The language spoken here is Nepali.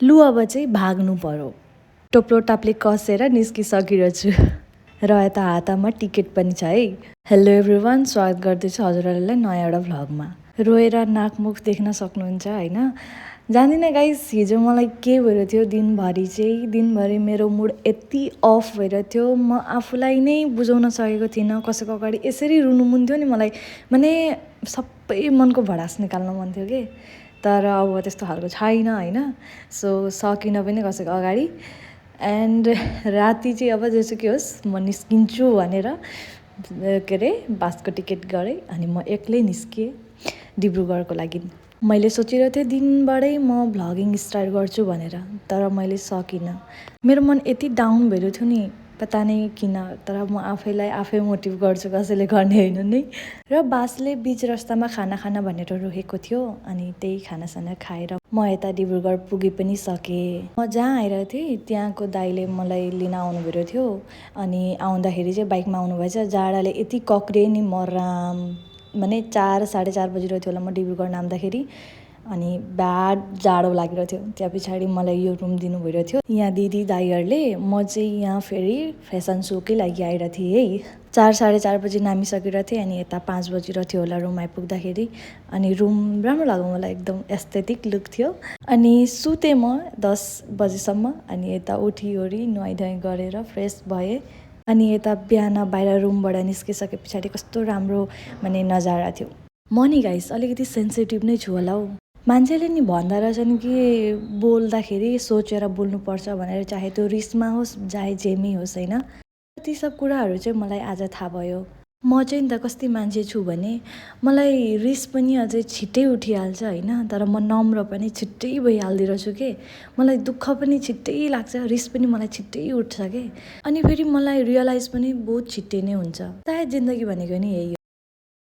लु अब चाहिँ भाग्नु पर्यो। टोप्लो टाप्ले कसेर निस्किसकिरहेछु र यता हातमा टिकट पनि छ है। हेलो एभ्रिवान, स्वागत गर्दैछु हजुरहरूलाई नयाँ एउटा भ्लगमा। रोएर नाकमुख देख्न सक्नुहुन्छ होइन। जान्दिनँ गाइस, हिजो मलाई के भइरहेको थियो दिनभरि मेरो मुड यति अफ भइरहेको थियो, म आफूलाई नै बुझाउन सकेको थिइनँ। कसैको अगाडि यसरी रुनु मन थियो नि मलाई, माने सबै मनको भडास निकाल्न मन थियो कि, तर अब त्यस्तो खालको छैन होइन। सो सकिनँ पनि कसैको अगाडि। एन्ड राति चाहिँ अब जेसुकै होस् म निस्किन्छु भनेर के अरे बसको टिकट गरेँ अनि म एक्लै निस्केँ डिब्रुगढको लागि। मैले सोचिरहेको थिएँ दिनबाटै म भ्लगिङ स्टार्ट गर्छु भनेर, तर मैले सकिनँ। मेरो मन यति डाउन भइरहेको थियो नि, पता नै किन, तर म आफैलाई आफै मोटिभ गर्छु, कसैले गर्ने होइन नि। र बासले बिच रास्तामा खाना खाना भनेर रोकेको थियो, अनि त्यही खानासाना खाएर म यता डिब्रुगढ पुगि पनि सकेँ। म जहाँ आइरहेको थिएँ त्यहाँको दाइले मलाई लिन आउनु भइरहेको थियो, अनि आउँदाखेरि चाहिँ बाइकमा आउनुभएछ। जाडाले यति कक्रिएँ नि म राम, माने 4 साढे 4 बजिरहेको थियो होला म डिब्रुगढ नाम्दाखेरि, अनि ब्याड जाडो लागिरहेको थियो। त्यहाँ पछाडि मलाई यो रुम दिनु भइरहेको थियो यहाँ दिदी दाइहरूले। म चाहिँ यहाँ फेरि फेसन सोकै लागि आइरहेको थिएँ है। 4 साढे 4 बजी नामिसकिरहेको थिएँ, अनि यता 5 बजिरहेको थियो होला रुम आइपुग्दाखेरि। अनि रुम राम्रो लाग्यो मलाई, एकदम एस्थेटिक लुक थियो। अनि सुतेँ म 10 बजीसम्म, अनि यता उठिओरि नुहाइधुवाइ गरेर फ्रेस भएँ। अनि यता बिहान बाहिर रुमबाट निस्किसके पछाडि कस्तो राम्रो माने नजारा थियो। म नि गाइस अलिकति सेन्सिटिभ नै छु होला हौ। मान्छेले नि भन्दा रहेछन् कि बोल्दाखेरि सोचेर बोल्नुपर्छ भनेर, चाहे त्यो रिसमा होस् चाहे जेमै होस् होइन। ती सब कुराहरू चाहिँ मलाई आज थाहा भयो। म चाहिँ नि त कस्तो मान्छे छु भने, मलाई रिस पनि अझै छिट्टै उठिहाल्छ होइन, तर म नम्र पनि छिट्टै भइहाल्दिरहेछु के। मलाई दुःख पनि छिट्टै लाग्छ, रिस पनि मलाई छिट्टै उठ्छ के। अनि फेरि मलाई रियलाइज पनि बहुत छिट्टै नै हुन्छ। सायद जिन्दगी भनेको नि यही हो।